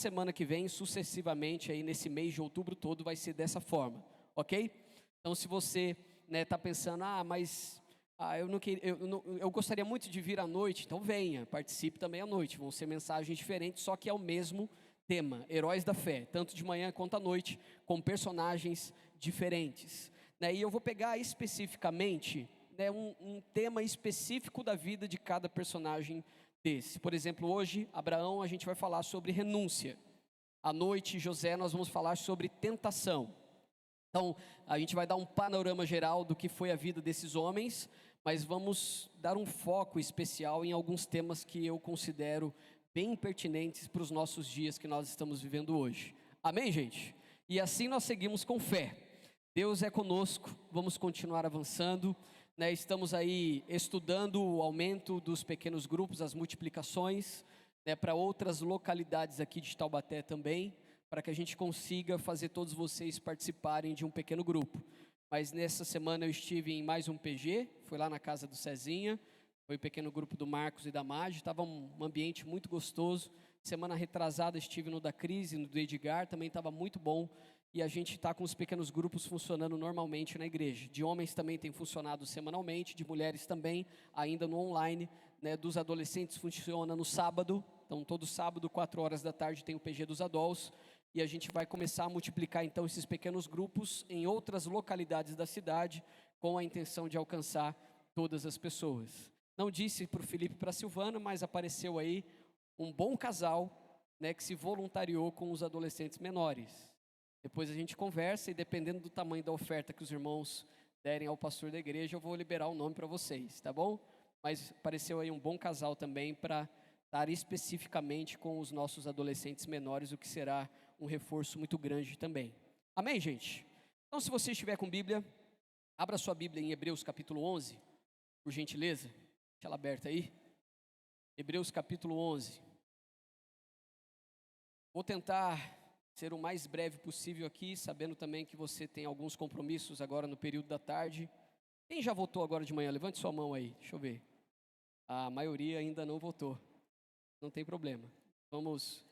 semana que vem, sucessivamente, aí nesse mês de outubro todo, vai ser dessa forma, ok? Então, se você está pensando, eu gostaria muito de vir à noite, então venha, participe também à noite. Vão ser mensagens diferentes, só que é o mesmo tema, Heróis da Fé, tanto de manhã quanto à noite, com personagens diferentes. E eu vou pegar especificamente um tema específico da vida de cada personagem desse. Por exemplo, hoje, Abraão, a gente vai falar sobre renúncia. À noite, José, nós vamos falar sobre tentação. Então, a gente vai dar um panorama geral do que foi a vida desses homens, mas vamos dar um foco especial em alguns temas que eu considero bem pertinentes para os nossos dias que nós estamos vivendo hoje. Amém, gente? E assim nós seguimos com fé. Deus é conosco, vamos continuar avançando, estamos aí estudando o aumento dos pequenos grupos, as multiplicações, para outras localidades aqui de Taubaté também, para que a gente consiga fazer todos vocês participarem de um pequeno grupo. Mas nessa semana eu estive em mais um PG, foi lá na casa do Cezinha, foi o pequeno grupo do Marcos e da Magi, estava um ambiente muito gostoso. Semana retrasada estive no da Cris e no do Edgar, também estava muito bom. E a gente está com os pequenos grupos funcionando normalmente na igreja. De homens também tem funcionado semanalmente, de mulheres também, ainda no online, dos adolescentes funciona no sábado. Então todo sábado, 4 horas da tarde, tem o PG dos adultos. E a gente vai começar a multiplicar então esses pequenos grupos em outras localidades da cidade, com a intenção de alcançar todas as pessoas. Não disse para o Felipe e para a Silvana, mas apareceu aí um bom casal, que se voluntariou com os adolescentes menores. Depois a gente conversa e dependendo do tamanho da oferta que os irmãos derem ao pastor da igreja, eu vou liberar o nome para vocês, tá bom? Mas apareceu aí um bom casal também para estar especificamente com os nossos adolescentes menores, o que será um reforço muito grande também. Amém, gente? Então, se você estiver com Bíblia, abra sua Bíblia em Hebreus capítulo 11, por gentileza. Deixa ela aberta aí. Hebreus capítulo 11. Vou tentar ser o mais breve possível aqui, sabendo também que você tem alguns compromissos agora no período da tarde. Quem já votou agora de manhã? Levante sua mão aí, deixa eu ver. A maioria ainda não votou. Não tem problema. Vamos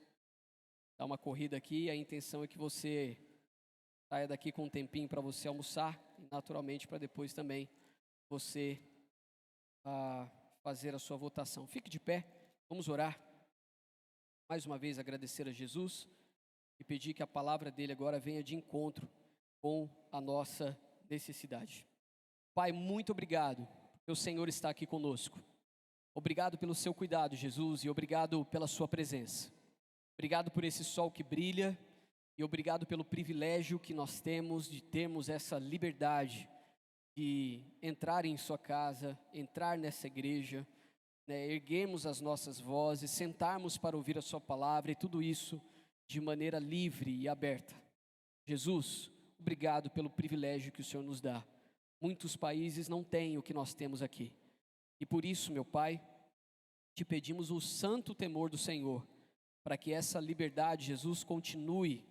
dar uma corrida aqui. A intenção é que você saia daqui com um tempinho para você almoçar, e naturalmente para depois também você fazer a sua votação. Fique de pé, vamos orar. Mais uma vez agradecer a Jesus e pedir que a palavra dele agora venha de encontro com a nossa necessidade. Pai, muito obrigado, porque o Senhor está aqui conosco. Obrigado pelo seu cuidado, Jesus, e obrigado pela sua presença. Obrigado por esse sol que brilha e obrigado pelo privilégio que nós temos de termos essa liberdade de entrar em sua casa, entrar nessa igreja, erguermos as nossas vozes, sentarmos para ouvir a sua palavra e tudo isso de maneira livre e aberta. Jesus, obrigado pelo privilégio que o Senhor nos dá. Muitos países não têm o que nós temos aqui. E por isso, meu Pai, te pedimos o santo temor do Senhor, para que essa liberdade, Jesus, continue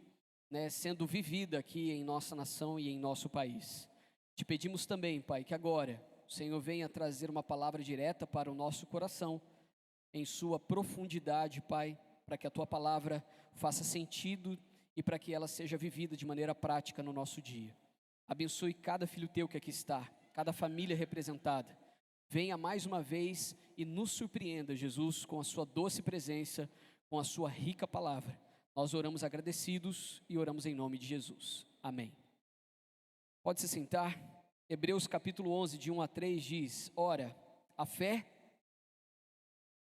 sendo vivida aqui em nossa nação e em nosso país. Te pedimos também, Pai, que agora o Senhor venha trazer uma palavra direta para o nosso coração, em sua profundidade, Pai, para que a Tua palavra faça sentido e para que ela seja vivida de maneira prática no nosso dia. Abençoe cada filho Teu que aqui está, cada família representada. Venha mais uma vez e nos surpreenda, Jesus, com a sua doce presença, com a sua rica palavra. Nós oramos agradecidos e oramos em nome de Jesus. Amém. Pode se sentar. Hebreus capítulo 11, de 1 a 3 diz: Ora, a fé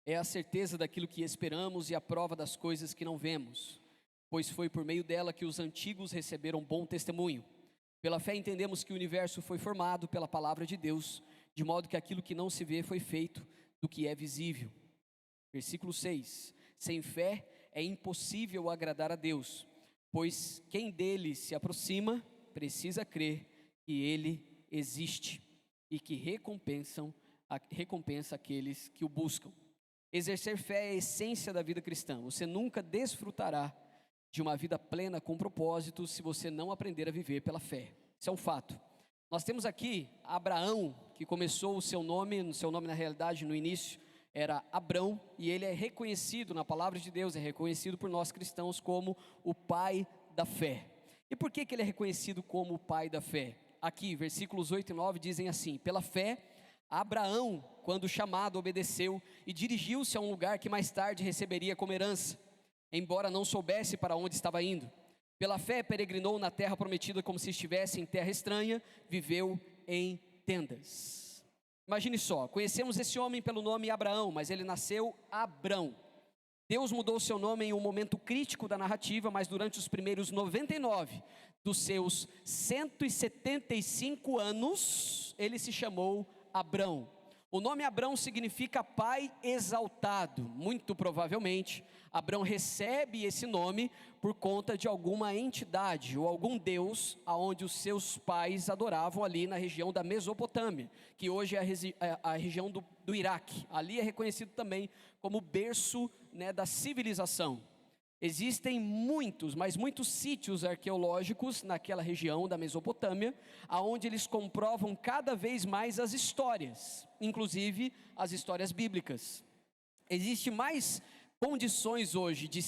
é a certeza daquilo que esperamos e a prova das coisas que não vemos, pois foi por meio dela que os antigos receberam bom testemunho. Pela fé entendemos que o universo foi formado pela palavra de Deus, de modo que aquilo que não se vê foi feito do que é visível. Versículo 6: Sem fé é impossível agradar a Deus, pois quem dele se aproxima precisa crer que ele existe e que recompensa aqueles que o buscam. Exercer fé é a essência da vida cristã. Você nunca desfrutará de uma vida plena com propósito se você não aprender a viver pela fé. Isso é um fato. Nós temos aqui Abraão, que começou o seu nome na realidade no início era Abrão, e ele é reconhecido na palavra de Deus, é reconhecido por nós cristãos como o pai da fé. E por que ele é reconhecido como o pai da fé? Aqui, versículos 8 e 9 dizem assim: pela fé, Abraão, quando chamado, obedeceu e dirigiu-se a um lugar que mais tarde receberia como herança, embora não soubesse para onde estava indo. Pela fé, peregrinou na terra prometida como se estivesse em terra estranha, viveu em tendas. Imagine só, conhecemos esse homem pelo nome Abraão, mas ele nasceu Abrão. Deus mudou seu nome em um momento crítico da narrativa, mas durante os primeiros 99 dos seus 175 anos, ele se chamou Abrão. O nome Abrão significa pai exaltado. Muito provavelmente, Abrão recebe esse nome por conta de alguma entidade ou algum deus aonde os seus pais adoravam ali na região da Mesopotâmia, que hoje é a região do Iraque. Ali é reconhecido também como berço, da civilização. Existem muitos, mas muitos sítios arqueológicos naquela região da Mesopotâmia, aonde eles comprovam cada vez mais as histórias, inclusive as histórias bíblicas. Existe mais condições hoje de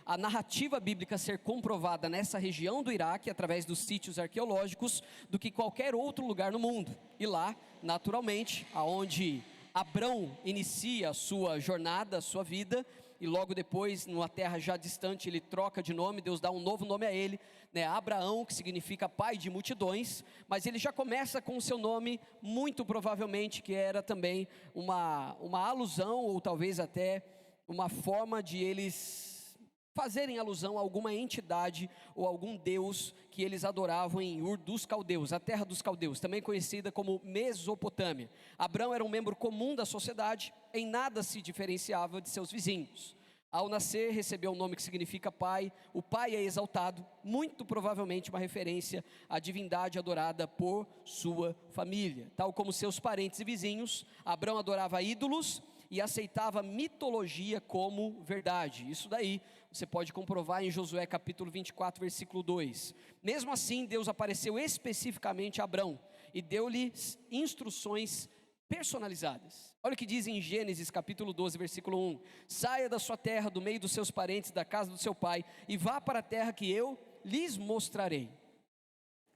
a narrativa bíblica ser comprovada nessa região do Iraque, através dos sítios arqueológicos, do que qualquer outro lugar no mundo. E lá, naturalmente, aonde Abrão inicia a sua jornada, a sua vida, e logo depois, numa terra já distante, ele troca de nome, Deus dá um novo nome a ele, Abraão, que significa pai de multidões, mas ele já começa com o seu nome, muito provavelmente que era também uma alusão, ou talvez até uma forma de eles fazerem alusão a alguma entidade ou algum deus que eles adoravam em Ur dos Caldeus, a terra dos caldeus, também conhecida como Mesopotâmia. Abrão era um membro comum da sociedade, em nada se diferenciava de seus vizinhos. Ao nascer, recebeu um nome que significa pai. O pai é exaltado, muito provavelmente uma referência à divindade adorada por sua família. Tal como seus parentes e vizinhos, Abrão adorava ídolos e aceitava mitologia como verdade. Isso daí você pode comprovar em Josué capítulo 24, versículo 2. Mesmo assim, Deus apareceu especificamente a Abrão e deu-lhe instruções personalizadas. Olha o que diz em Gênesis capítulo 12, versículo 1: saia da sua terra, do meio dos seus parentes, da casa do seu pai, e vá para a terra que eu lhes mostrarei.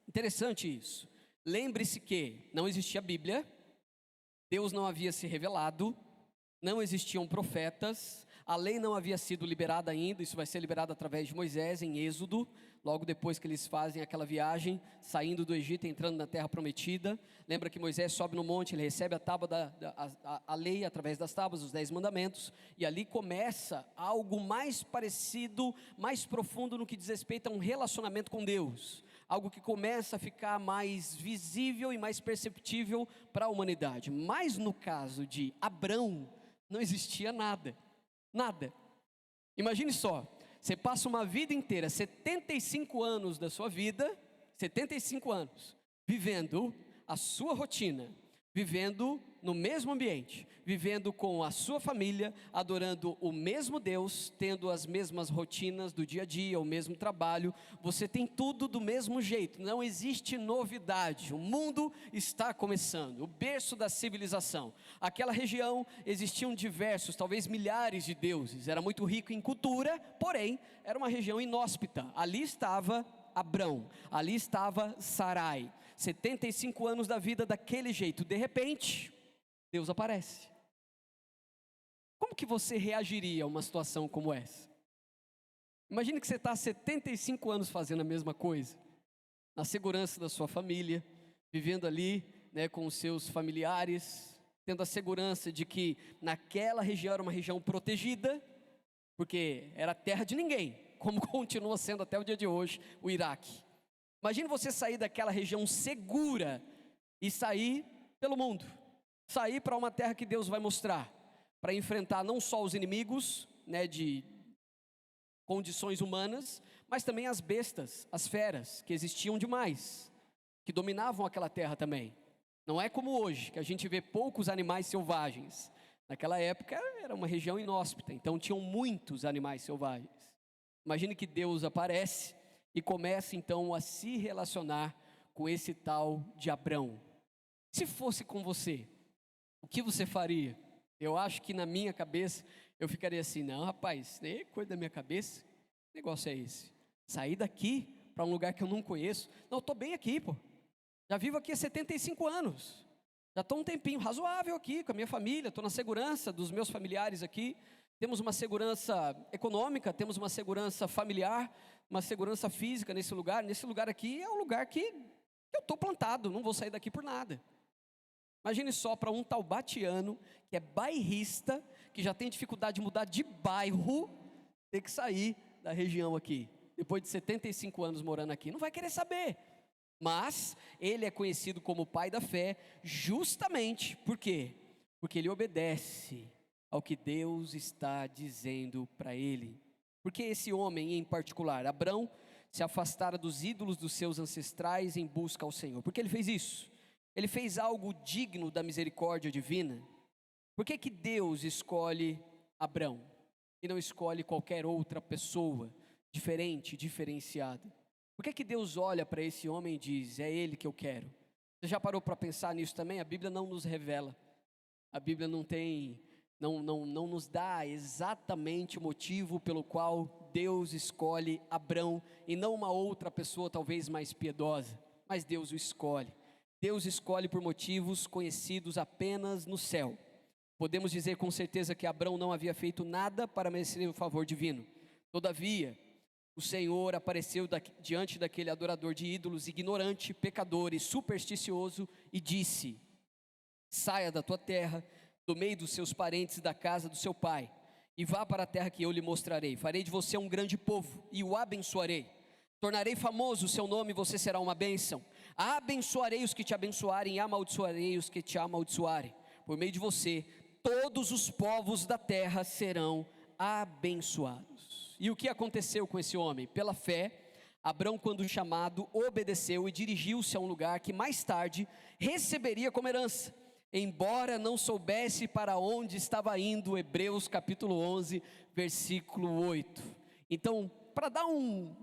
Interessante isso. Lembre-se que não existia Bíblia, Deus não havia se revelado, não existiam profetas, a lei não havia sido liberada ainda. Isso vai ser liberado através de Moisés em Êxodo, logo depois que eles fazem aquela viagem, saindo do Egito e entrando na terra prometida. Lembra que Moisés sobe no monte, ele recebe a tábua a lei através das tábuas, os 10 mandamentos, e ali começa algo mais parecido, mais profundo no que diz respeito a um relacionamento com Deus, algo que começa a ficar mais visível e mais perceptível para a humanidade. Mas no caso de Abrão, não existia nada. Imagine só, você passa uma vida inteira, 75 anos da sua vida, 75 anos, vivendo a sua rotina, vivendo no mesmo ambiente, vivendo com a sua família, adorando o mesmo Deus, tendo as mesmas rotinas do dia a dia, o mesmo trabalho. Você tem tudo do mesmo jeito, não existe novidade. O mundo está começando, o berço da civilização. Aquela região existiam diversos, talvez milhares de deuses, era muito rico em cultura, porém era uma região inóspita. Ali estava Abrão, ali estava Sarai, 75 anos da vida daquele jeito. De repente, Deus aparece. Como que você reagiria a uma situação como essa? Imagine que você está há 75 anos fazendo a mesma coisa, na segurança da sua família, vivendo ali, com os seus familiares, tendo a segurança de que naquela região era uma região protegida, porque era terra de ninguém, como continua sendo até o dia de hoje o Iraque. Imagine você sair daquela região segura e sair pelo mundo, sair para uma terra que Deus vai mostrar, para enfrentar não só os inimigos, de condições humanas, mas também as bestas, as feras, que existiam demais, que dominavam aquela terra também. Não é como hoje, que a gente vê poucos animais selvagens. Naquela época era uma região inóspita, então tinham muitos animais selvagens. Imagine que Deus aparece e começa então a se relacionar com esse tal de Abrão. Se fosse com você, o que você faria? Eu acho que na minha cabeça eu ficaria assim: não, rapaz, nem coisa da minha cabeça, que negócio é esse? Sair daqui para um lugar que eu não conheço? Não, eu estou bem aqui, pô. Já vivo aqui há 75 anos. Já estou um tempinho razoável aqui com a minha família, estou na segurança dos meus familiares aqui. Temos uma segurança econômica, temos uma segurança familiar, uma segurança física nesse lugar. Nesse lugar aqui é um lugar que eu estou plantado, não vou sair daqui por nada. Imagine só para um taubatiano, que é bairrista, que já tem dificuldade de mudar de bairro, ter que sair da região aqui, depois de 75 anos morando aqui, não vai querer saber. Mas ele é conhecido como o pai da fé, justamente, por quê? Porque ele obedece ao que Deus está dizendo para ele. Porque esse homem em particular, Abrão, se afastara dos ídolos dos seus ancestrais em busca ao Senhor. Por que ele fez isso? Ele fez algo digno da misericórdia divina. Por que Deus escolhe Abrão e não escolhe qualquer outra pessoa diferente, diferenciada? Por que Deus olha para esse homem e diz: é ele que eu quero? Você já parou para pensar nisso também? A Bíblia não nos revela. A Bíblia não nos dá exatamente o motivo pelo qual Deus escolhe Abrão e não uma outra pessoa talvez mais piedosa. Mas Deus o escolhe. Deus escolhe por motivos conhecidos apenas no céu. Podemos dizer com certeza que Abrão não havia feito nada para merecer o favor divino. Todavia, o Senhor apareceu diante daquele adorador de ídolos, ignorante, pecador e supersticioso, e disse: saia da tua terra, do meio dos seus parentes e da casa do seu pai, e vá para a terra que eu lhe mostrarei. Farei de você um grande povo, e o abençoarei. Tornarei famoso o seu nome, e você será uma bênção. Abençoarei os que te abençoarem, e amaldiçoarei os que te amaldiçoarem. Por meio de você, todos os povos da terra serão abençoados. E o que aconteceu com esse homem? Pela fé, Abrão, quando chamado, obedeceu e dirigiu-se a um lugar que mais tarde receberia como herança, embora não soubesse para onde estava indo. Hebreus capítulo 11, versículo 8. Então, para dar um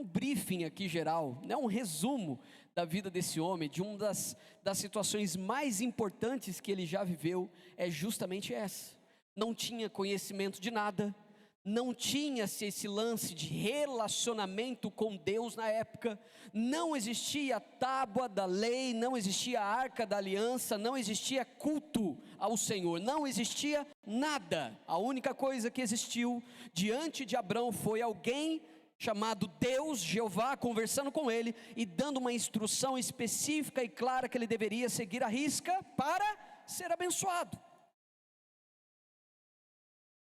briefing aqui geral, né, um resumo da vida desse homem, de uma das situações mais importantes que ele já viveu, é justamente essa. Não tinha conhecimento de nada, não tinha-se esse lance de relacionamento com Deus na época, não existia a tábua da lei, não existia a arca da aliança, não existia culto ao Senhor, não existia nada. A única coisa que existiu diante de Abrão foi alguém chamado Deus, Jeová, conversando com ele e dando uma instrução específica e clara que ele deveria seguir à risca para ser abençoado.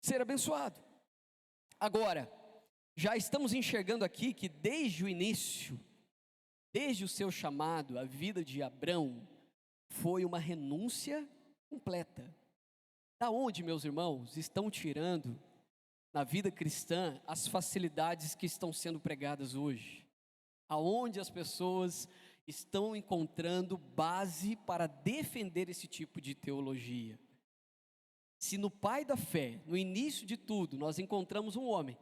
Ser abençoado. Agora, já estamos enxergando aqui que desde o início, desde o seu chamado, a vida de Abrão foi uma renúncia completa. Da onde, meus irmãos, estão tirando na vida cristã as facilidades que estão sendo pregadas hoje? Aonde as pessoas estão encontrando base para defender esse tipo de teologia? Se no pai da fé, no início de tudo, nós encontramos um homem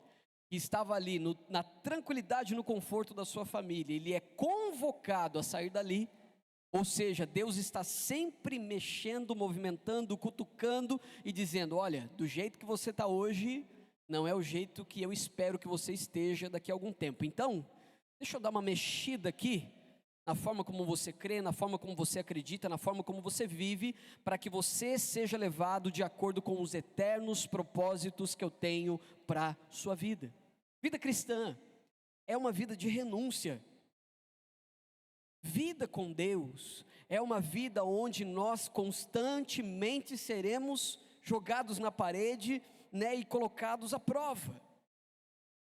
que estava ali na tranquilidade, no conforto da sua família, ele é convocado a sair dali, ou seja, Deus está sempre mexendo, movimentando, cutucando e dizendo: olha, do jeito que você está hoje, não é o jeito que eu espero que você esteja daqui a algum tempo. Então, deixa eu dar uma mexida aqui, na forma como você crê, na forma como você acredita, na forma como você vive, para que você seja levado de acordo com os eternos propósitos que eu tenho para a sua vida. Vida cristã é uma vida de renúncia. Vida com Deus é uma vida onde nós constantemente seremos jogados na parede, né, e colocados à prova,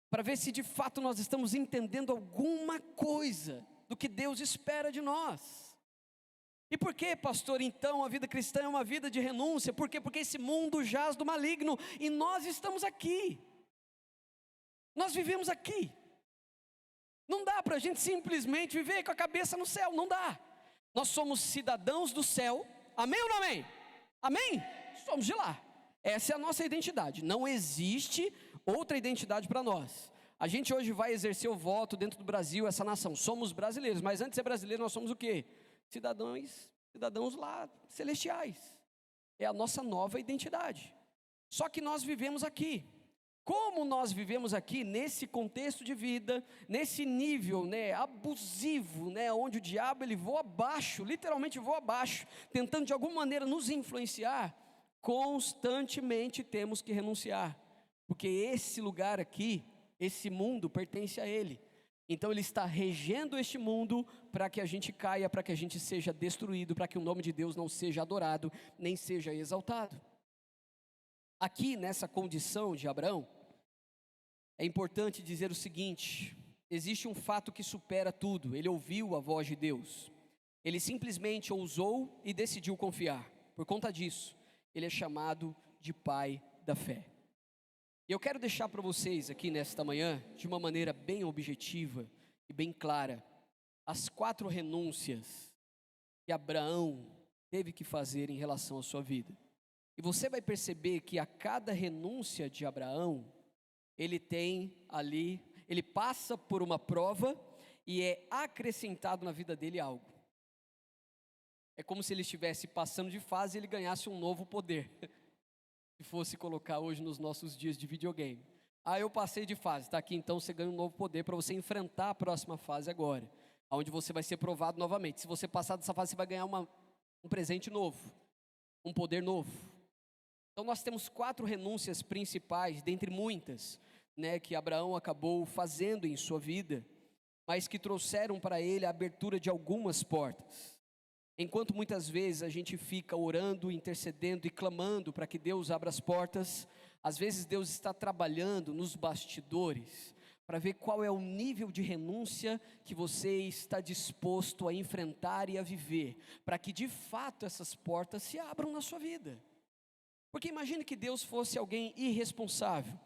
para ver se de fato nós estamos entendendo alguma coisa do que Deus espera de nós. E por que, pastor, então a vida cristã é uma vida de renúncia? Por quê? Porque esse mundo jaz do maligno e nós estamos aqui, nós vivemos aqui. Não dá para a gente simplesmente viver com a cabeça no céu, não dá. Nós somos cidadãos do céu, amém ou não amém? Amém? Somos de lá, essa é a nossa identidade, não existe outra identidade para nós. A gente hoje vai exercer o voto dentro do Brasil, essa nação, somos brasileiros, mas antes de ser brasileiros nós somos o quê? Cidadãos lá celestiais. é a nossa nova identidade. Só que nós vivemos aqui. Como nós vivemos aqui, nesse contexto de vida, nesse nível, abusivo, onde o diabo ele voa abaixo, literalmente voa abaixo, tentando de alguma maneira nos influenciar, constantemente temos que renunciar, porque esse lugar aqui, esse mundo pertence a Ele. Então Ele está regendo este mundo para que a gente caia, para que a gente seja destruído, para que o nome de Deus não seja adorado, nem seja exaltado. Aqui nessa condição de Abraão, é importante dizer o seguinte: existe um fato que supera tudo. Ele ouviu a voz de Deus, ele simplesmente ousou e decidiu confiar. Por conta disso, ele é chamado de pai da fé. E eu quero deixar para vocês aqui nesta manhã, de uma maneira bem objetiva e bem clara, as 4 renúncias que Abraão teve que fazer em relação à sua vida. E você vai perceber que a cada renúncia de Abraão, ele tem ali, ele passa por uma prova e é acrescentado na vida dele algo. É como se ele estivesse passando de fase e ele ganhasse um novo poder. Se fosse colocar hoje nos nossos dias de videogame. Eu passei de fase, está aqui então você ganha um novo poder para você enfrentar a próxima fase agora. Onde você vai ser provado novamente. Se você passar dessa fase, você vai ganhar um presente novo, um poder novo. Então nós temos 4 renúncias principais, dentre muitas, que Abraão acabou fazendo em sua vida, mas que trouxeram para ele a abertura de algumas portas. Enquanto muitas vezes a gente fica orando, intercedendo e clamando para que Deus abra as portas, às vezes Deus está trabalhando nos bastidores, para ver qual é o nível de renúncia que você está disposto a enfrentar e a viver, para que de fato essas portas se abram na sua vida. Porque imagine que Deus fosse alguém irresponsável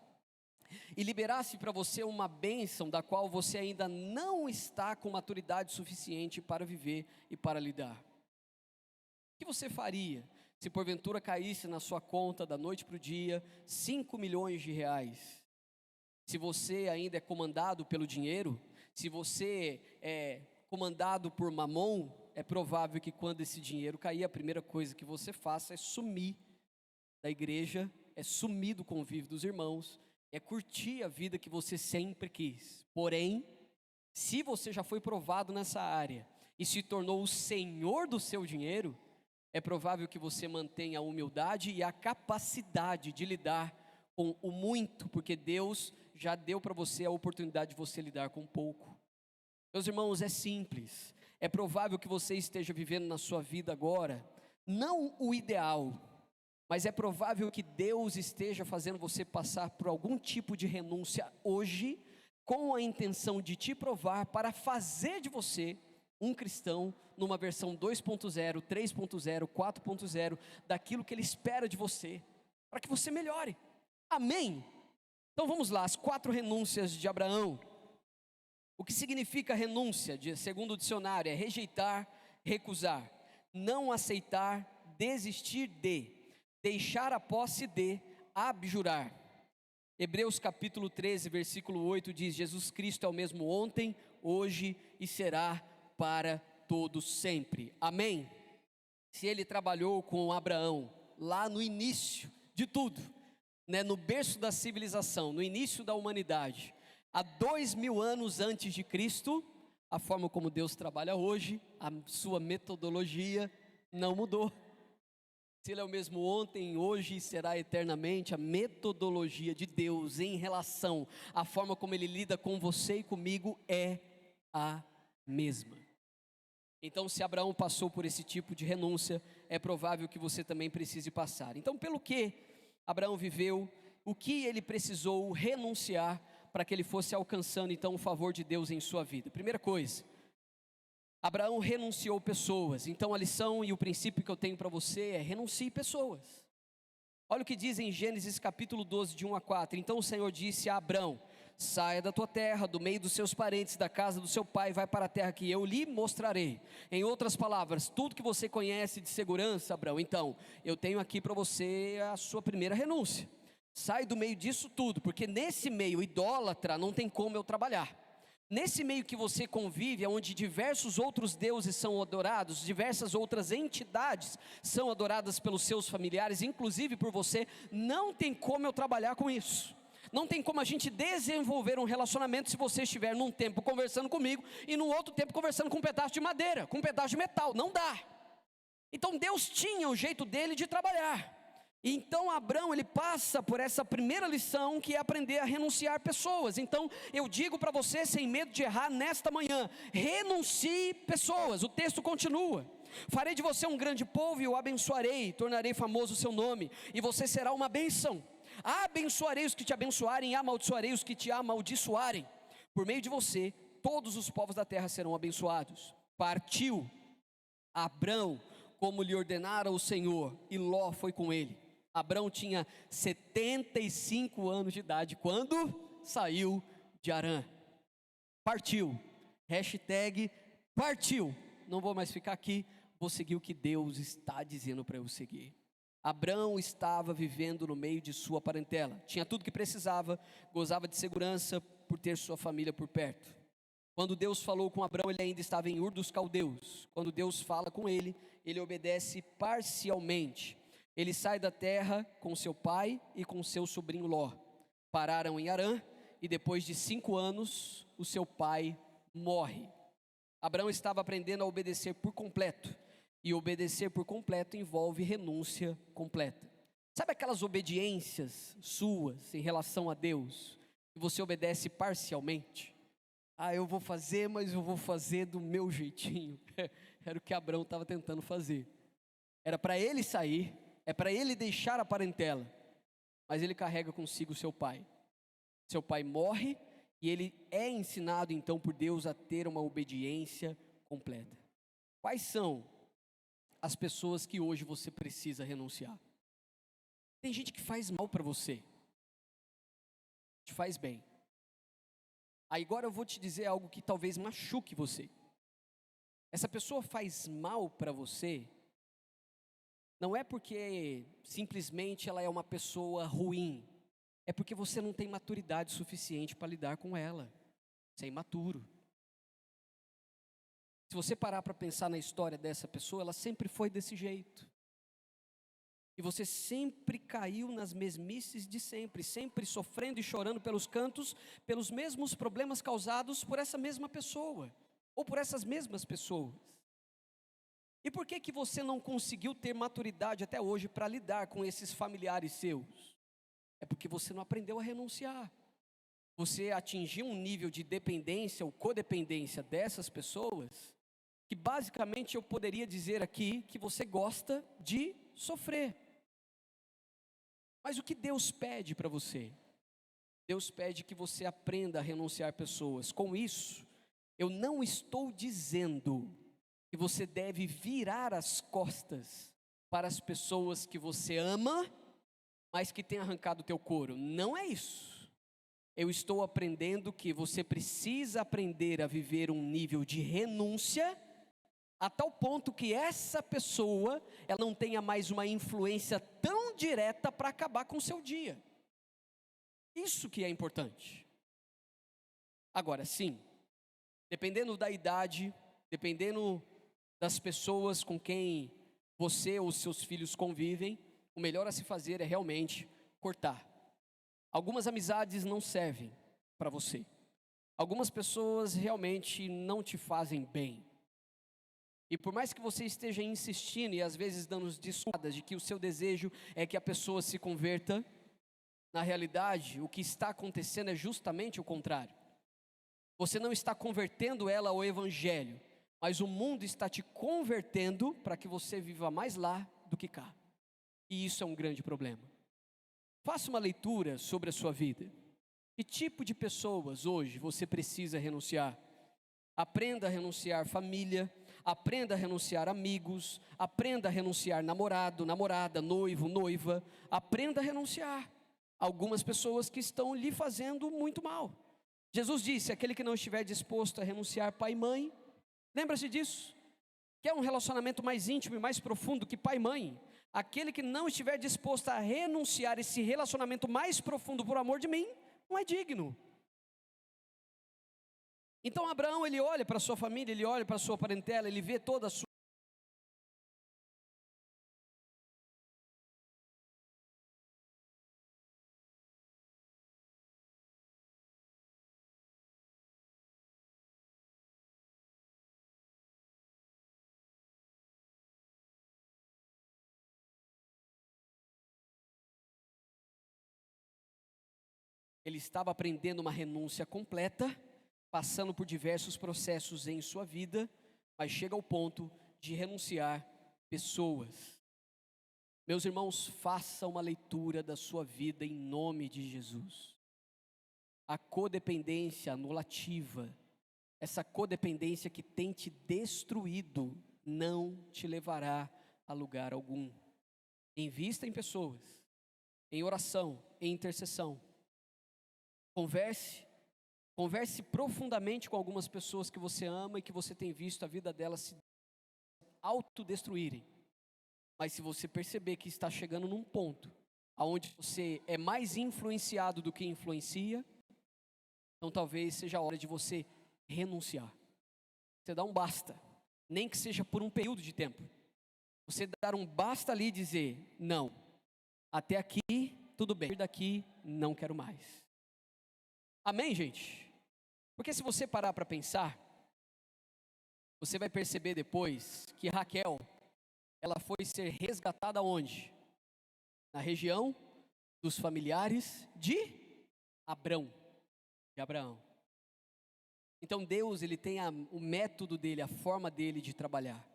e liberasse para você uma bênção da qual você ainda não está com maturidade suficiente para viver e para lidar. O que você faria se porventura caísse na sua conta da noite para o dia 5 milhões de reais? Se você ainda é comandado pelo dinheiro, se você é comandado por mamon, é provável que quando esse dinheiro cair, a primeira coisa que você faça é sumir da igreja, é sumir do convívio dos irmãos, é curtir a vida que você sempre quis. Porém, se você já foi provado nessa área e se tornou o senhor do seu dinheiro, é provável que você mantenha a humildade e a capacidade de lidar com o muito, porque Deus já deu para você a oportunidade de você lidar com pouco. Meus irmãos, é simples. É provável que você esteja vivendo na sua vida agora, não o ideal, mas é provável que Deus esteja fazendo você passar por algum tipo de renúncia hoje, com a intenção de te provar, para fazer de você um cristão numa versão 2.0, 3.0, 4.0, daquilo que Ele espera de você, para que você melhore. Amém? Então vamos lá, as 4 renúncias de Abraão. O que significa renúncia, segundo o dicionário, é rejeitar, recusar, não aceitar, desistir de, deixar a posse de, abjurar. Hebreus capítulo 13, versículo 8 diz: Jesus Cristo é o mesmo ontem, hoje e será para todos sempre. Amém? Se Ele trabalhou com Abraão lá no início de tudo, no berço da civilização, no início da humanidade, há 2000 anos antes de Cristo, a forma como Deus trabalha hoje, a sua metodologia não mudou. Se Ele é o mesmo ontem, hoje e será eternamente, a metodologia de Deus em relação à forma como Ele lida com você e comigo é a mesma. Então, se Abraão passou por esse tipo de renúncia, é provável que você também precise passar. Então, pelo que Abraão viveu, o que ele precisou renunciar para que ele fosse alcançando então o favor de Deus em sua vida? Primeira coisa, Abraão renunciou pessoas. Então a lição e o princípio que eu tenho para você é: renuncie pessoas. Olha o que diz em Gênesis capítulo 12, de 1 a 4. Então o Senhor disse a Abraão: saia da tua terra, do meio dos seus parentes, da casa do seu pai, vai para a terra que eu lhe mostrarei. Em outras palavras, tudo que você conhece de segurança, Abraão, então eu tenho aqui para você a sua primeira renúncia. Sai do meio disso tudo, porque nesse meio idólatra não tem como eu trabalhar. Nesse meio que você convive, onde diversos outros deuses são adorados, diversas outras entidades são adoradas pelos seus familiares, inclusive por você, não tem como eu trabalhar com isso. Não tem como a gente desenvolver um relacionamento se você estiver num tempo conversando comigo e no outro tempo conversando com um pedaço de madeira, com um pedaço de metal. Não dá. Então Deus tinha o jeito dele de trabalhar. E então Abrão, ele passa por essa primeira lição, que é aprender a renunciar pessoas. Então eu digo para você, sem medo de errar, nesta manhã: renuncie pessoas. O texto continua: farei de você um grande povo e o abençoarei, tornarei famoso o seu nome, e você será uma bênção. Abençoarei os que te abençoarem, e amaldiçoarei os que te amaldiçoarem. Por meio de você, todos os povos da terra serão abençoados. Partiu Abrão como lhe ordenara o Senhor, e Ló foi com ele. Abrão tinha 75 anos de idade quando saiu de Harã. Partiu. Hashtag partiu. Não vou mais ficar aqui, vou seguir o que Deus está dizendo para eu seguir. Abrão estava vivendo no meio de sua parentela. Tinha tudo que precisava, gozava de segurança por ter sua família por perto. Quando Deus falou com Abrão, ele ainda estava em Ur dos Caldeus. Quando Deus fala com ele, ele obedece parcialmente. Ele sai da terra com seu pai e com seu sobrinho Ló. Pararam em Harã e depois de 5 anos, o seu pai morre. Abrão estava aprendendo a obedecer por completo. E obedecer por completo envolve renúncia completa. Sabe aquelas obediências suas em relação a Deus, que você obedece parcialmente? Eu vou fazer, mas eu vou fazer do meu jeitinho. Era o que Abrão estava tentando fazer. Era para ele sair, é para ele deixar a parentela, mas ele carrega consigo seu pai. Seu pai morre e ele é ensinado então por Deus a ter uma obediência completa. Quais são as pessoas que hoje você precisa renunciar? Tem gente que faz mal para você, te faz bem. Agora eu vou te dizer algo que talvez machuque você. Essa pessoa faz mal para você, não é porque simplesmente ela é uma pessoa ruim, é porque você não tem maturidade suficiente para lidar com ela. Você é imaturo. Se você parar para pensar na história dessa pessoa, ela sempre foi desse jeito. E você sempre caiu nas mesmices de sempre, sempre sofrendo e chorando pelos cantos, pelos mesmos problemas causados por essa mesma pessoa, ou por essas mesmas pessoas. E por que você não conseguiu ter maturidade até hoje para lidar com esses familiares seus? É porque você não aprendeu a renunciar. Você atingiu um nível de dependência ou codependência dessas pessoas, que basicamente eu poderia dizer aqui que você gosta de sofrer. Mas o que Deus pede para você? Deus pede que você aprenda a renunciar pessoas. Com isso, eu não estou dizendo que você deve virar as costas para as pessoas que você ama, mas que têm arrancado o teu couro. Não é isso. Eu estou aprendendo que você precisa aprender a viver um nível de renúncia, a tal ponto que essa pessoa, ela não tenha mais uma influência tão direta para acabar com o seu dia. Isso que é importante. Agora sim, dependendo da idade, dependendo das pessoas com quem você ou seus filhos convivem, o melhor a se fazer é realmente cortar. Algumas amizades não servem para você. Algumas pessoas realmente não te fazem bem. E por mais que você esteja insistindo e às vezes dando desculpas de que o seu desejo é que a pessoa se converta, na realidade o que está acontecendo é justamente o contrário. Você não está convertendo ela ao evangelho, mas o mundo está te convertendo para que você viva mais lá do que cá. E isso é um grande problema. Faça uma leitura sobre a sua vida. Que tipo de pessoas hoje você precisa renunciar? Aprenda a renunciar família, aprenda a renunciar amigos, aprenda a renunciar namorado, namorada, noivo, noiva. Aprenda a renunciar algumas pessoas que estão lhe fazendo muito mal. Jesus disse: aquele que não estiver disposto a renunciar pai e mãe, lembra-se disso? Quer um relacionamento mais íntimo e mais profundo que pai e mãe? Aquele que não estiver disposto a renunciar esse relacionamento mais profundo por amor de mim, não é digno. Então Abraão, ele olha para a sua família, ele olha para a sua parentela, ele vê toda a sua. Ele estava aprendendo uma renúncia completa, passando por diversos processos em sua vida, mas chega ao ponto de renunciar pessoas. Meus irmãos, faça uma leitura da sua vida em nome de Jesus. A codependência anulativa, essa codependência que tem te destruído, não te levará a lugar algum. Invista em pessoas, em oração, em intercessão. Converse profundamente com algumas pessoas que você ama e que você tem visto a vida delas se autodestruírem. Mas se você perceber que está chegando num ponto onde você é mais influenciado do que influencia, então talvez seja a hora de você renunciar. Você dá um basta, nem que seja por um período de tempo. Você dar um basta ali e dizer, não, até aqui tudo bem, daqui não quero mais. Amém, gente? Porque se você parar para pensar, você vai perceber depois que Raquel, ela foi ser resgatada onde? Na região dos familiares de Abrão, de Abraão. Então Deus, ele tem o método dele, a forma dele de trabalhar.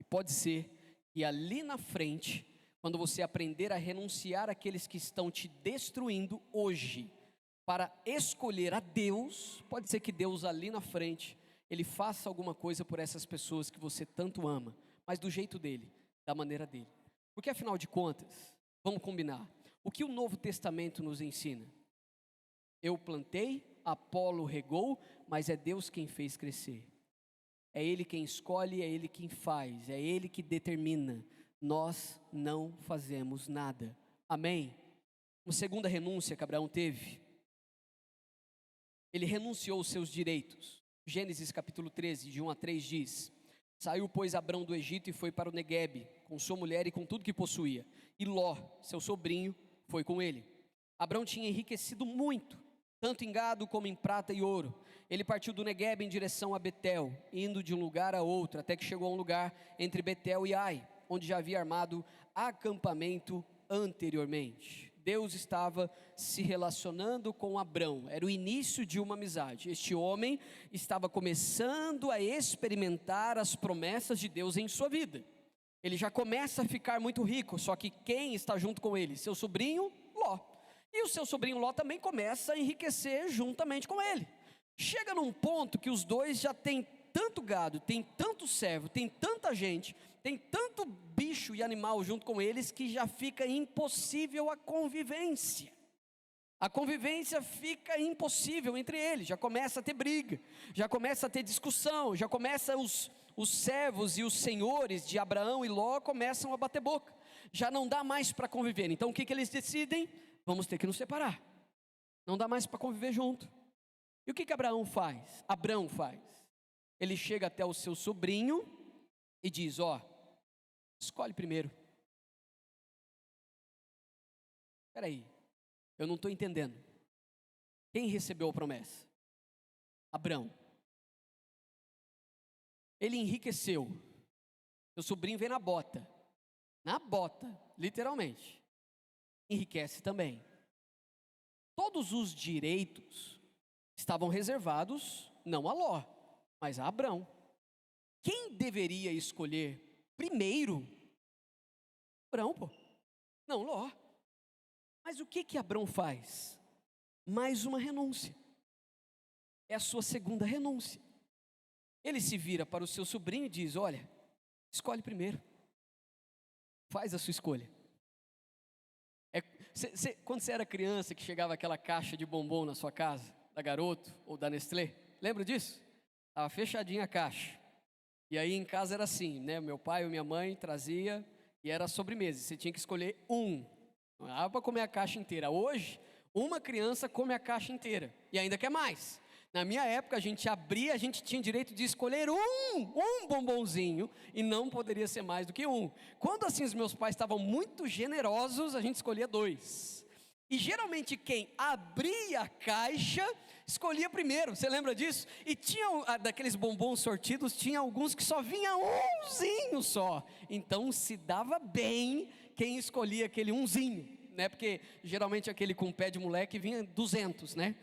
E pode ser que ali na frente, quando você aprender a renunciar àqueles que estão te destruindo hoje, para escolher a Deus, pode ser que Deus ali na frente, Ele faça alguma coisa por essas pessoas que você tanto ama, mas do jeito dele, da maneira dele. Porque afinal de contas, vamos combinar, o que o Novo Testamento nos ensina? Eu plantei, Apolo regou, mas é Deus quem fez crescer. É Ele quem escolhe, é Ele quem faz, é Ele que determina. Nós não fazemos nada. Amém? Uma segunda renúncia que Abraão teve, ele renunciou aos seus direitos. Gênesis capítulo 13, de 1 a 3 diz: Saiu, pois, Abrão do Egito e foi para o Neguebe, com sua mulher e com tudo que possuía. E Ló, seu sobrinho, foi com ele. Abrão tinha enriquecido muito, tanto em gado como em prata e ouro. Ele partiu do Neguebe em direção a Betel, indo de um lugar a outro, até que chegou a um lugar entre Betel e Ai, onde já havia armado acampamento anteriormente. Deus estava se relacionando com Abrão, era o início de uma amizade. Este homem estava começando a experimentar as promessas de Deus em sua vida. Ele já começa a ficar muito rico, só que quem está junto com ele? Seu sobrinho Ló. E o seu sobrinho Ló também começa a enriquecer juntamente com ele. Chega num ponto que os dois já têm tanto gado, tem tanto servo, tem tanta gente, tem tanto bicho e animal junto com eles, que já fica impossível a convivência. A convivência fica impossível entre eles, já começa a ter briga, já começa a ter discussão, já começa os servos e os senhores de Abraão e Ló começam a bater boca, já não dá mais para conviver. Então o que eles decidem? Vamos ter que nos separar, não dá mais para conviver junto. E o que Abraão faz? Ele chega até o seu sobrinho e diz: escolhe primeiro. Espera aí, eu não estou entendendo. Quem recebeu a promessa? Abrão. Ele enriqueceu. Seu sobrinho vem na bota, literalmente. Enriquece também. Todos os direitos estavam reservados, não a Ló, mas a Abrão. Quem deveria escolher primeiro? Abrão, não Ló. Mas o que Abrão faz? Mais uma renúncia. É a sua segunda renúncia. Ele se vira para o seu sobrinho e diz: olha, escolhe primeiro. Faz a sua escolha. Quando você era criança, que chegava aquela caixa de bombom na sua casa, da Garoto ou da Nestlé, lembra disso? Estava fechadinha a caixa. E aí em casa era assim, né? Meu pai ou minha mãe trazia e era sobremesa. Você tinha que escolher um. Não dava para comer a caixa inteira. Hoje, uma criança come a caixa inteira e ainda quer mais. Na minha época, a gente abria, a gente tinha direito de escolher um bombonzinho, e não poderia ser mais do que um. Quando assim os meus pais estavam muito generosos, a gente escolhia 2. E geralmente quem abria a caixa, escolhia primeiro, você lembra disso? E tinha daqueles bombons sortidos, tinha alguns que só vinha umzinho só. Então se dava bem quem escolhia aquele umzinho, né? Porque geralmente aquele com pé de moleque vinha 200, né?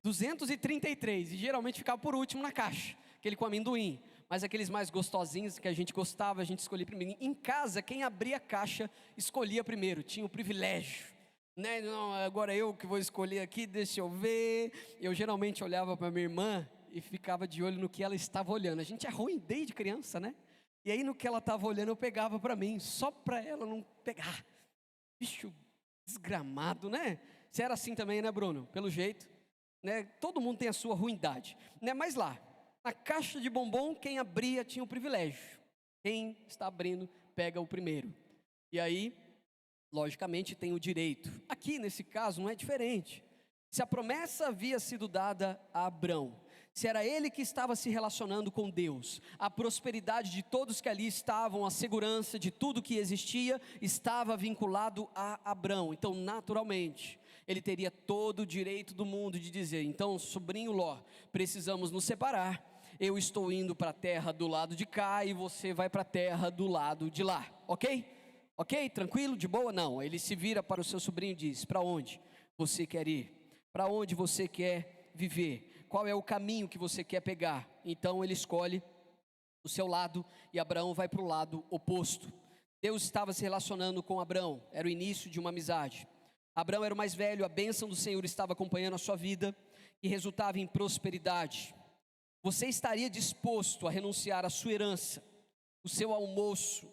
233, e geralmente ficava por último na caixa, aquele com amendoim. Mas aqueles mais gostosinhos que a gente gostava, a gente escolhia primeiro. Em casa, quem abria a caixa, escolhia primeiro, tinha o privilégio, né? Não, agora eu que vou escolher aqui, deixa eu ver. Eu geralmente olhava para minha irmã e ficava de olho no que ela estava olhando. A gente é ruim desde criança, né? E aí no que ela estava olhando, eu pegava para mim, só para ela não pegar. Bicho desgramado, né? Você era assim também, né, Bruno? Pelo jeito, né? Todo mundo tem a sua ruindade, né? Mas lá, na caixa de bombom, quem abria tinha o privilégio. Quem está abrindo, pega o primeiro. E aí, logicamente, tem o direito. Aqui, nesse caso, não é diferente. Se a promessa havia sido dada a Abrão, se era ele que estava se relacionando com Deus, a prosperidade de todos que ali estavam, a segurança de tudo que existia, estava vinculado a Abrão. Então, naturalmente, ele teria todo o direito do mundo de dizer: então, sobrinho Ló, precisamos nos separar. Eu estou indo para a terra do lado de cá e você vai para a terra do lado de lá, ok? Ok? Tranquilo? De boa? Não. Ele se vira para o seu sobrinho e diz: para onde você quer ir? Para onde você quer viver? Qual é o caminho que você quer pegar? Então ele escolhe o seu lado e Abraão vai para o lado oposto. Deus estava se relacionando com Abraão, era o início de uma amizade. Abraão era o mais velho, a bênção do Senhor estava acompanhando a sua vida, que resultava em prosperidade. Você estaria disposto a renunciar à sua herança, o seu almoço,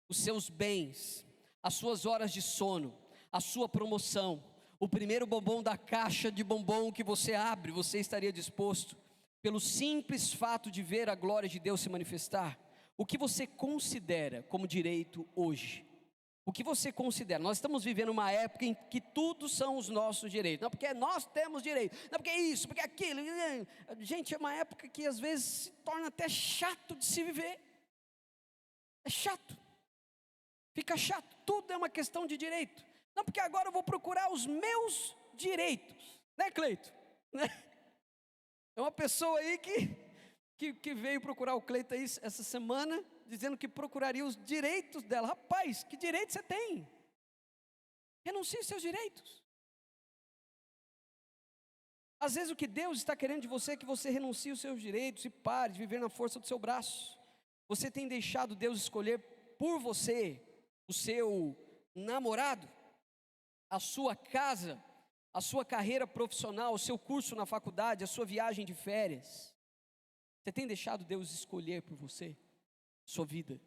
os seus bens, as suas horas de sono, a sua promoção, o primeiro bombom da caixa de bombom que você abre, você estaria disposto, pelo simples fato de ver a glória de Deus se manifestar? O que você considera como direito hoje? O que você considera? Nós estamos vivendo uma época em que tudo são os nossos direitos. Não porque nós temos direito, não porque isso, porque aquilo. Gente, é uma época que às vezes se torna até chato de se viver. É chato. Fica chato. Tudo é uma questão de direito. Não porque agora eu vou procurar os meus direitos. Né, Cleito? É uma pessoa aí que veio procurar o Cleito aí essa semana, dizendo que procuraria os direitos dela. Rapaz, que direito você tem? Renuncie aos seus direitos. Às vezes o que Deus está querendo de você é que você renuncie aos seus direitos e pare de viver na força do seu braço. Você tem deixado Deus escolher por você o seu namorado, a sua casa, a sua carreira profissional, o seu curso na faculdade, a sua viagem de férias. Você tem deixado Deus escolher por você, sua vida?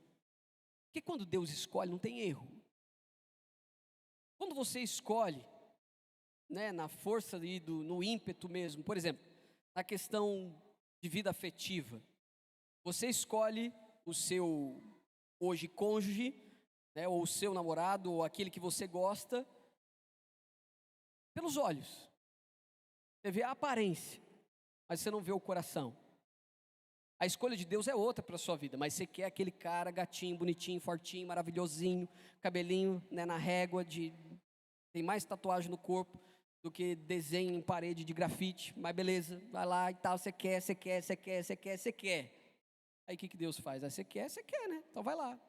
Porque quando Deus escolhe, não tem erro. Quando você escolhe, né, na força e no ímpeto mesmo, por exemplo, na questão de vida afetiva, você escolhe o seu hoje cônjuge, né, ou o seu namorado, ou aquele que você gosta, pelos olhos. Você vê a aparência, mas você não vê o coração. A escolha de Deus é outra para a sua vida, mas você quer aquele cara gatinho, bonitinho, fortinho, maravilhosinho, cabelinho, né, na régua, tem mais tatuagem no corpo do que desenho em parede de grafite, mas beleza, vai lá e tal, você quer. Aí o que Deus faz? Aí você quer, né? Então vai lá,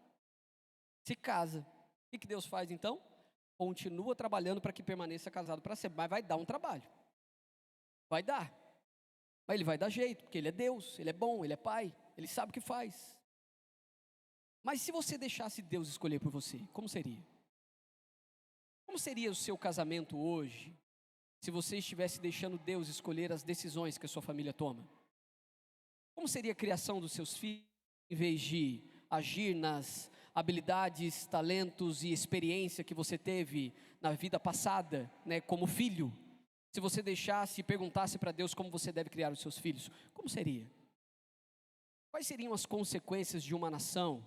se casa. O que Deus faz então? Continua trabalhando para que permaneça casado para sempre, mas vai dar um trabalho. Vai dar. Mas Ele vai dar jeito, porque Ele é Deus, Ele é bom, Ele é Pai, Ele sabe o que faz. Mas se você deixasse Deus escolher por você, como seria? Como seria o seu casamento hoje, se você estivesse deixando Deus escolher as decisões que a sua família toma? Como seria a criação dos seus filhos, em vez de agir nas habilidades, talentos e experiência que você teve na vida passada, né, como filho? Se você deixasse e perguntasse para Deus como você deve criar os seus filhos, como seria? Quais seriam as consequências de uma nação,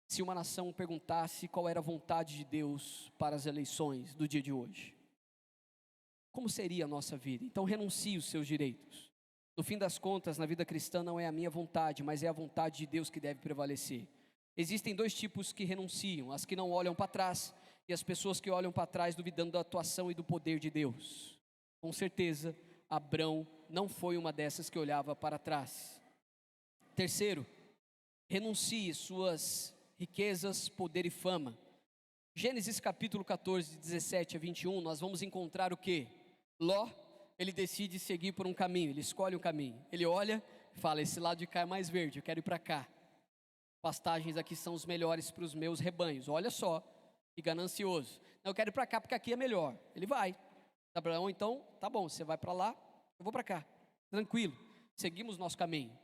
se uma nação perguntasse qual era a vontade de Deus para as eleições do dia de hoje? Como seria a nossa vida? Então renuncie os seus direitos. No fim das contas, na vida cristã não é a minha vontade, mas é a vontade de Deus que deve prevalecer. Existem dois tipos que renunciam: as que não olham para trás e as pessoas que olham para trás duvidando da atuação e do poder de Deus. Com certeza, Abrão não foi uma dessas que olhava para trás. Terceiro, renuncie suas riquezas, poder e fama. Gênesis capítulo 14, 17 a 21, nós vamos encontrar o quê? Ló, ele decide seguir por um caminho, ele escolhe um caminho. Ele olha e fala: esse lado de cá é mais verde, eu quero ir para cá. Pastagens aqui são os melhores para os meus rebanhos. Olha só, que ganancioso. Eu quero ir para cá porque aqui é melhor. Ele vai. Abraão, então, tá bom, você vai para lá, eu vou para cá. Tranquilo, seguimos nosso caminho.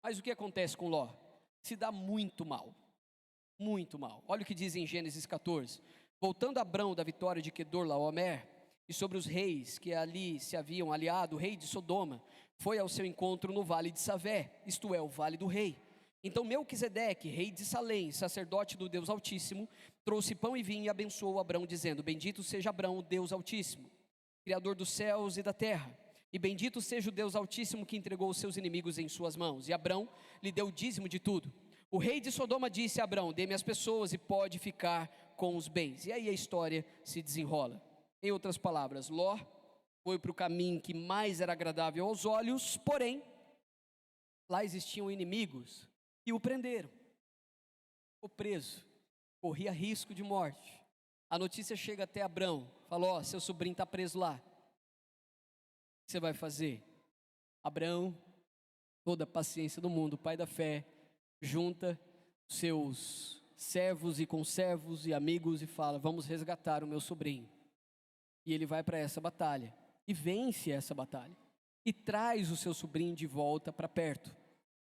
Mas o que acontece com Ló? Se dá muito mal. Muito mal. Olha o que diz em Gênesis 14. Voltando Abrão da vitória de Quedorlaomer, e sobre os reis que ali se haviam aliado, o rei de Sodoma foi ao seu encontro no vale de Savé, isto é, o vale do rei. Então Melquisedeque, rei de Salém, sacerdote do Deus Altíssimo, trouxe pão e vinho e abençoou Abrão, dizendo: bendito seja Abrão, o Deus Altíssimo, Criador dos céus e da terra, e bendito seja o Deus Altíssimo que entregou os seus inimigos em suas mãos. E Abrão lhe deu o dízimo de tudo. O rei de Sodoma disse a Abrão: dê-me as pessoas e pode ficar com os bens. E aí a história se desenrola. Em outras palavras, Ló foi para o caminho que mais era agradável aos olhos, porém, lá existiam inimigos e o prenderam. Ficou preso, corria risco de morte. A notícia chega até Abrão, falou: ó, seu sobrinho está preso lá. O que você vai fazer? Abrão, toda a paciência do mundo, pai da fé, junta seus servos e conservos e amigos e fala: vamos resgatar o meu sobrinho. E ele vai para essa batalha e vence essa batalha e traz o seu sobrinho de volta para perto.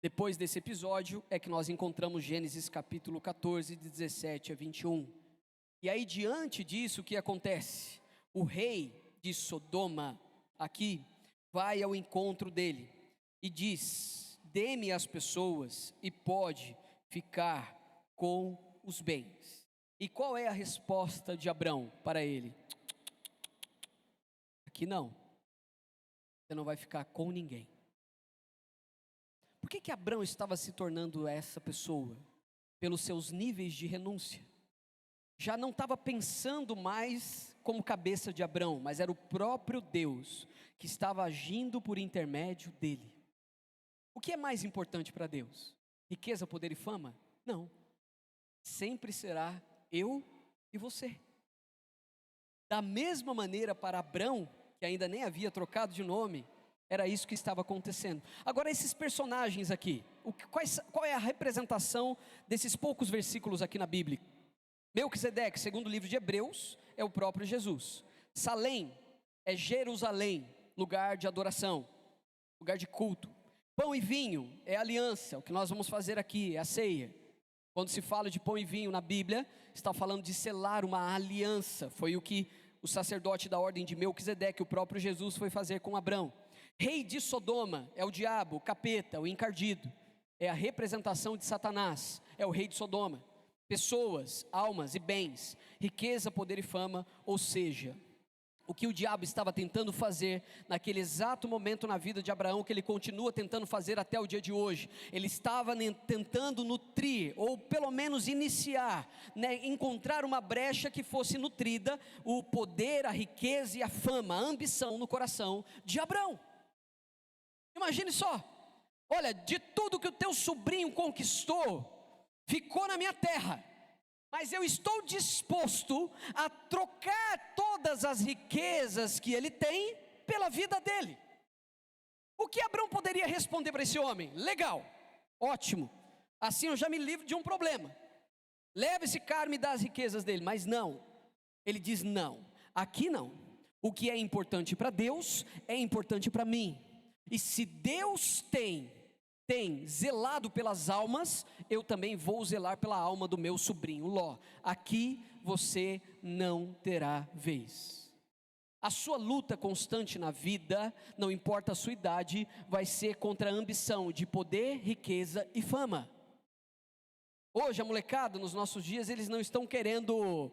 Depois desse episódio é que nós encontramos Gênesis capítulo 14, de 17 a 21. E aí, diante disso, o que acontece? O rei de Sodoma aqui vai ao encontro dele e diz: dê-me as pessoas e pode ficar com os bens. E qual é a resposta de Abrão para ele? Aqui não, você não vai ficar com ninguém. Por que Abrão estava se tornando essa pessoa? Pelos seus níveis de renúncia. Já não estava pensando mais como cabeça de Abrão, mas era o próprio Deus que estava agindo por intermédio dele. O que é mais importante para Deus? Riqueza, poder e fama? Não. Sempre será eu e você. Da mesma maneira para Abrão, que ainda nem havia trocado de nome, era isso que estava acontecendo. Agora, esses personagens aqui, qual é a representação desses poucos versículos aqui na Bíblia? Melquisedeque, segundo o livro de Hebreus, é o próprio Jesus. Salém é Jerusalém, lugar de adoração, lugar de culto. Pão e vinho é aliança, o que nós vamos fazer aqui, é a ceia. Quando se fala de pão e vinho na Bíblia, está falando de selar uma aliança. Foi o que o sacerdote da ordem de Melquisedeque, o próprio Jesus, foi fazer com Abrão. Rei de Sodoma é o diabo, o capeta, o encardido. É a representação de Satanás, é o rei de Sodoma. Pessoas, almas e bens, riqueza, poder e fama, ou seja, o que o diabo estava tentando fazer naquele exato momento na vida de Abraão, que ele continua tentando fazer até o dia de hoje. Ele estava tentando nutrir, ou pelo menos iniciar, encontrar uma brecha que fosse nutrida, o poder, a riqueza e a fama, a ambição no coração de Abraão. Imagine só, olha, de tudo que o teu sobrinho conquistou, ficou na minha terra, mas eu estou disposto a trocar todas as riquezas que ele tem pela vida dele. O que Abrão poderia responder para esse homem? Legal, ótimo, assim eu já me livro de um problema. Leva esse cara e me dá as riquezas dele. Mas não, ele diz não, aqui não. O que é importante para Deus é importante para mim. E se Deus tem zelado pelas almas, eu também vou zelar pela alma do meu sobrinho Ló. Aqui você não terá vez. A sua luta constante na vida, não importa a sua idade, vai ser contra a ambição de poder, riqueza e fama. Hoje a molecada, nos nossos dias, eles não estão querendo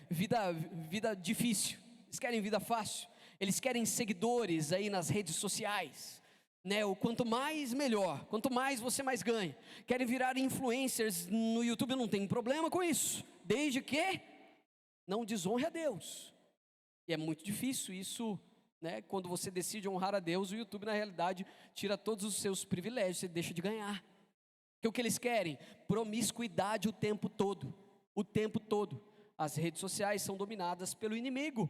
vida difícil, eles querem vida fácil. Eles querem seguidores aí nas redes sociais, né? O quanto mais melhor, quanto mais você mais ganha. Querem virar influencers no YouTube, não tem problema com isso, desde que não desonre a Deus. E é muito difícil isso, né? Quando você decide honrar a Deus, o YouTube na realidade tira todos os seus privilégios, você deixa de ganhar. Porque o que eles querem? Promiscuidade o tempo todo, o tempo todo. As redes sociais são dominadas pelo inimigo,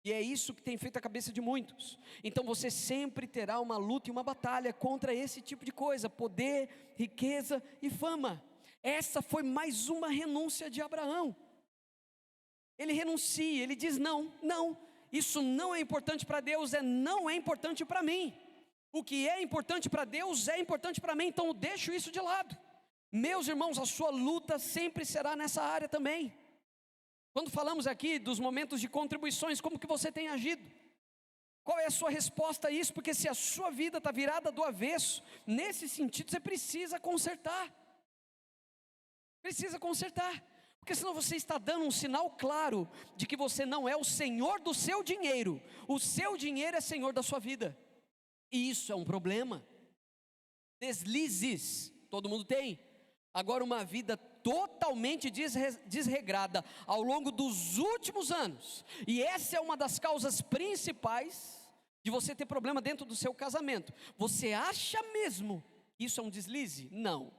e é isso que tem feito a cabeça de muitos. Então você sempre terá uma luta e uma batalha contra esse tipo de coisa: poder, riqueza e fama. Essa foi mais uma renúncia de Abraão. Ele renuncia, ele diz: não, isso não é importante para Deus, não é importante para mim. O que é importante para Deus é importante para mim, então eu deixo isso de lado. Meus irmãos, a sua luta sempre será nessa área também. Quando falamos aqui dos momentos de contribuições, como que você tem agido? Qual é a sua resposta a isso? Porque se a sua vida está virada do avesso, nesse sentido você precisa consertar. Porque senão você está dando um sinal claro de que você não é o senhor do seu dinheiro. O seu dinheiro é senhor da sua vida. E isso é um problema. Deslizes, todo mundo tem. Agora, uma vida totalmente desregrada ao longo dos últimos anos. E essa é uma das causas principais de você ter problema dentro do seu casamento. Você acha mesmo que isso é um deslize? Não.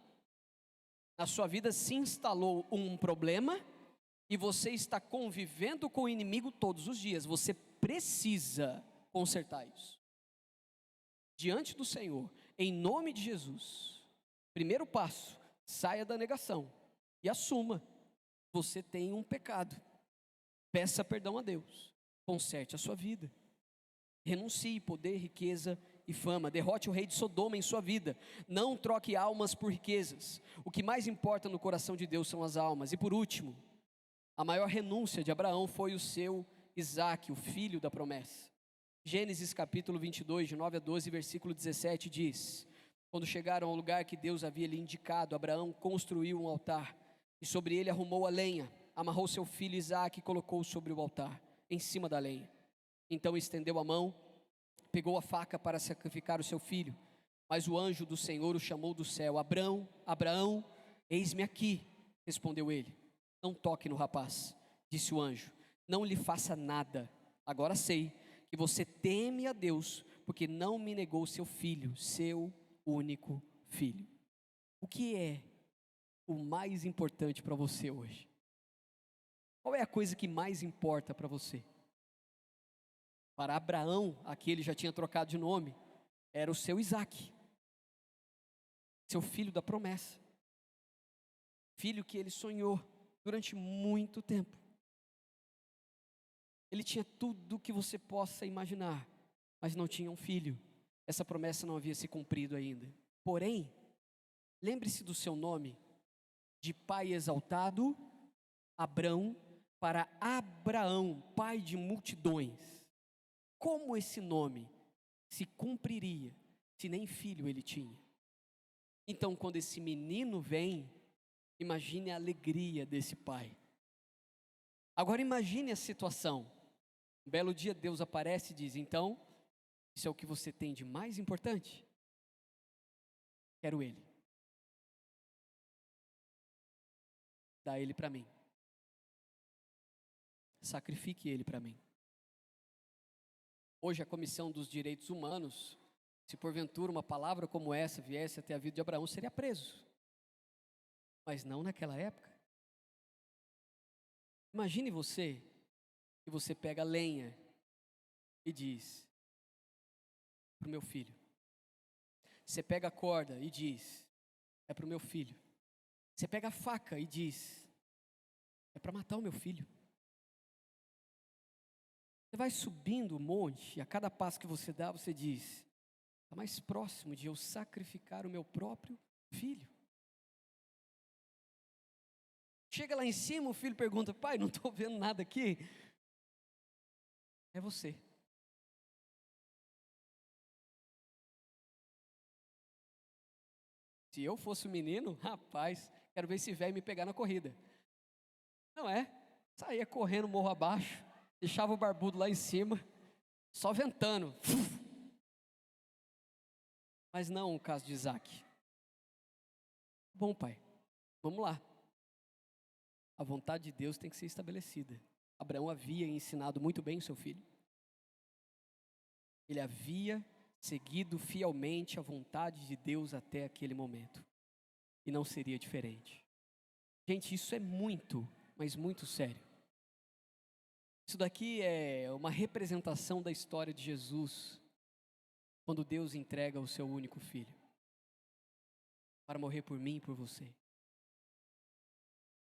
Na sua vida se instalou um problema e você está convivendo com o inimigo todos os dias. Você precisa consertar isso. Diante do Senhor, em nome de Jesus. Primeiro passo: saia da negação e assuma: você tem um pecado. Peça perdão a Deus, conserte a sua vida, renuncie poder, riqueza e fama. Derrote o rei de Sodoma em sua vida. Não troque almas por riquezas. O que mais importa no coração de Deus são as almas. E por último, a maior renúncia de Abraão foi o seu Isaque, o filho da promessa. Gênesis capítulo 22, de 9 a 12, versículo 17 diz: quando chegaram ao lugar que Deus havia lhe indicado, Abraão construiu um altar, e sobre ele arrumou a lenha, amarrou seu filho Isaque e colocou sobre o altar, em cima da lenha. Então estendeu a mão, pegou a faca para sacrificar o seu filho, mas o anjo do Senhor o chamou do céu: Abraão, Abraão, eis-me aqui. Respondeu ele: não toque no rapaz. Disse o anjo: não lhe faça nada. Agora sei que você teme a Deus, porque não me negou seu filho, seu único filho. O que é o mais importante para você hoje? Qual é a coisa que mais importa para você? Para Abraão, aqui ele já tinha trocado de nome, era o seu Isaque, seu filho da promessa, filho que ele sonhou durante muito tempo. Ele tinha tudo que você possa imaginar, mas não tinha um filho. Essa promessa não havia se cumprido ainda. Porém, lembre-se do seu nome: de pai exaltado, Abrão, para Abraão, pai de multidões. Como esse nome se cumpriria se nem filho ele tinha? Então, quando esse menino vem, imagine a alegria desse pai. Agora imagine a situação. Um belo dia Deus aparece e diz: então, isso é o que você tem de mais importante? Quero ele. Dá ele para mim. Sacrifique ele para mim. Hoje a Comissão dos Direitos Humanos, se porventura uma palavra como essa viesse até a vida de Abraão, seria preso. Mas não naquela época. Imagine você, que você pega a lenha e diz: para o meu filho. Você pega a corda e diz: é para o meu filho. Você pega a faca e diz: é para matar o meu filho. Você vai subindo o monte, e a cada passo que você dá, você diz: está mais próximo de eu sacrificar o meu próprio filho. Chega lá em cima, o filho pergunta: pai, não estou vendo nada aqui. É você. Se eu fosse o menino, rapaz, quero ver esse velho me pegar na corrida. Não é? Saía correndo morro abaixo, deixava o barbudo lá em cima. só ventando. Mas não o caso de Isaac. Bom, pai, vamos lá. A vontade de Deus tem que ser estabelecida. Abraão havia ensinado muito bem o seu filho. Ele havia seguido fielmente a vontade de Deus até aquele momento. E não seria diferente. Gente, isso é muito, mas muito sério. Isso daqui é uma representação da história de Jesus, quando Deus entrega o seu único filho para morrer por mim e por você.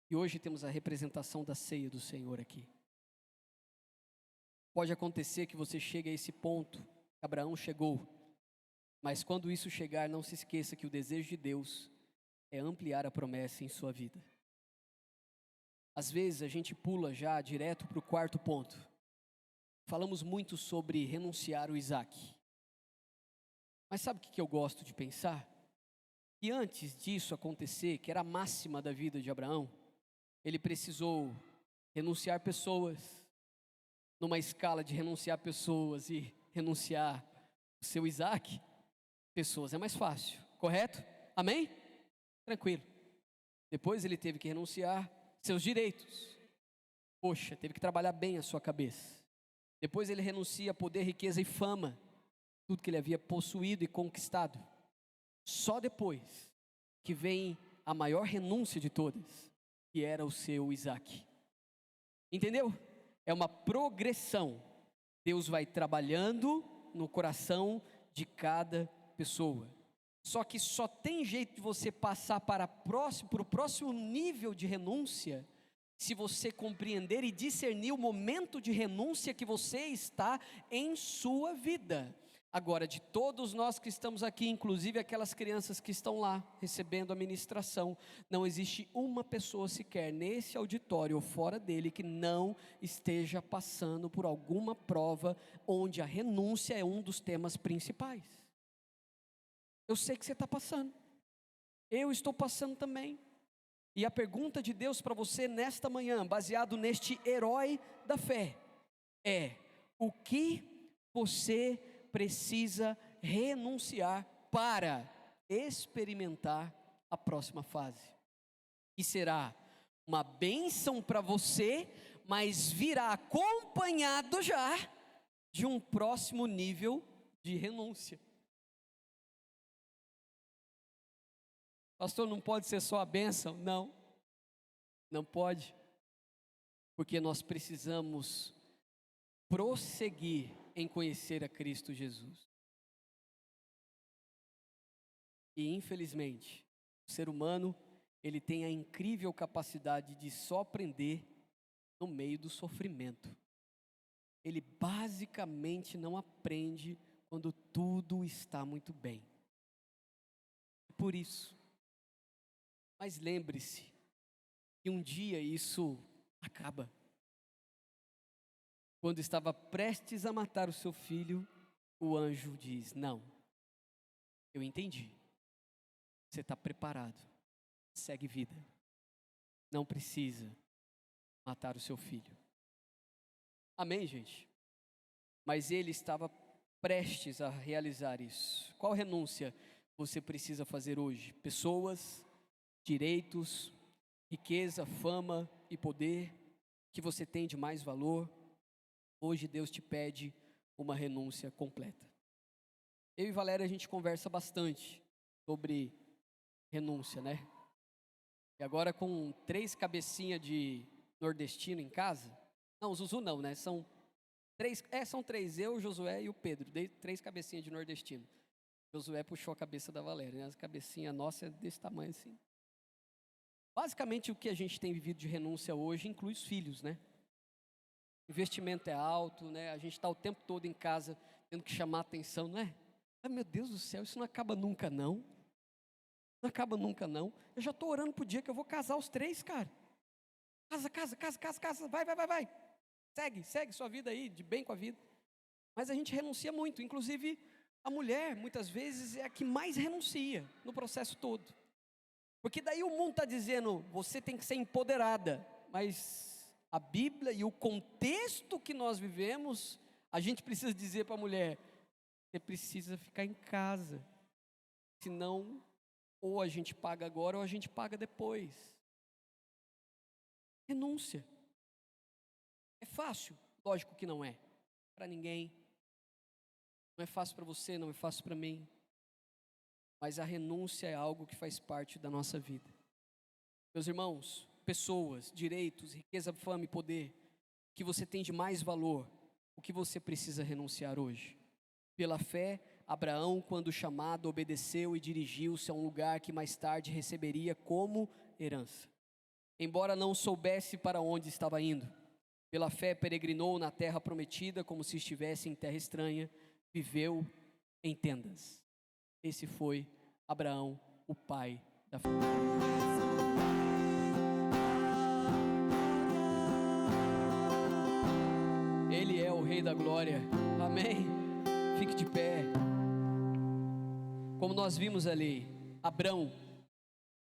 E hoje temos a representação da ceia do Senhor aqui. Pode acontecer que você chegue a esse ponto que Abraão chegou, mas quando isso chegar, não se esqueça que o desejo de Deus é ampliar a promessa em sua vida. Às vezes a gente pula já direto para o quarto ponto. Falamos muito sobre renunciar o Isaac. Mas sabe o que eu gosto de pensar? Que antes disso acontecer, que era a máxima da vida de Abraão, ele precisou renunciar pessoas, numa escala de renunciar pessoas e renunciar o seu Isaac, pessoas é mais fácil, correto? Amém? Tranquilo. Depois ele teve que renunciar seus direitos. Poxa, teve que trabalhar bem a sua cabeça. Depois ele renuncia a poder, riqueza e fama, tudo que ele havia possuído e conquistado. Só depois que vem a maior renúncia de todas, que era o seu Isaac. Entendeu? É uma progressão. Deus vai trabalhando no coração de cada pessoa. Só que só tem jeito de você passar para o próximo nível de renúncia, se você compreender e discernir o momento de renúncia que você está em sua vida. Agora, de todos nós que estamos aqui, inclusive aquelas crianças que estão lá recebendo a ministração, não existe uma pessoa sequer nesse auditório ou fora dele que não esteja passando por alguma prova onde a renúncia é um dos temas principais. Eu sei que você está passando, eu estou passando também. E a pergunta de Deus para você nesta manhã, baseado neste herói da fé, é: o que você precisa renunciar para experimentar a próxima fase? E será uma bênção para você, mas virá acompanhado já de um próximo nível de renúncia. Pastor, não pode ser só a bênção? Não, não pode, porque nós precisamos prosseguir em conhecer a Cristo Jesus. E infelizmente, o ser humano, ele tem a incrível capacidade de só aprender no meio do sofrimento. Ele basicamente não aprende quando tudo está muito bem. Por isso, mas lembre-se que um dia isso acaba. Quando estava prestes a matar o seu filho, o anjo diz: não, eu entendi, você está preparado, segue vida, não precisa matar o seu filho. Amém, gente? Mas ele estava prestes a realizar isso. Qual renúncia você precisa fazer hoje? Pessoas, direitos, riqueza, fama e poder, que você tem de mais valor. Hoje Deus te pede uma renúncia completa. Eu e Valéria, a gente conversa bastante sobre renúncia, né? E agora com 3 cabecinhas de nordestino em casa, não, Zuzu não, né? São 3, eu, o Josué e o Pedro, 3 cabecinhas de nordestino. Josué puxou a cabeça da Valéria, né? As cabecinhas nossa é desse tamanho assim. Basicamente, o que a gente tem vivido de renúncia hoje inclui os filhos, né? Investimento é alto, né? A gente está o tempo todo em casa tendo que chamar a atenção, não é? Ah, meu Deus do céu, isso não acaba nunca não. Não acaba nunca não. Eu já estou orando pro dia que eu vou casar os 3, cara. Casa, vai. Segue sua vida aí, de bem com a vida. Mas a gente renuncia muito, inclusive a mulher, muitas vezes, é a que mais renuncia no processo todo. Porque daí o mundo está dizendo, você tem que ser empoderada, mas a Bíblia e o contexto que nós vivemos, A gente precisa dizer para a mulher: você precisa ficar em casa, senão ou a gente paga agora ou a gente paga depois. Renúncia. É fácil? Lógico que não é, para ninguém. Não é fácil para você, não é fácil para mim. Mas a renúncia é algo que faz parte da nossa vida. Meus irmãos, pessoas, direitos, riqueza, fama e poder, que você tem de mais valor, o que você precisa renunciar hoje? Pela fé, Abraão, quando chamado, obedeceu e dirigiu-se a um lugar que mais tarde receberia como herança. Embora não soubesse para onde estava indo, pela fé peregrinou na terra prometida como se estivesse em terra estranha, viveu em tendas. Esse foi Abraão, o pai da fé. Ele é o Rei da Glória, amém? Fique de pé. Como nós vimos ali, Abrão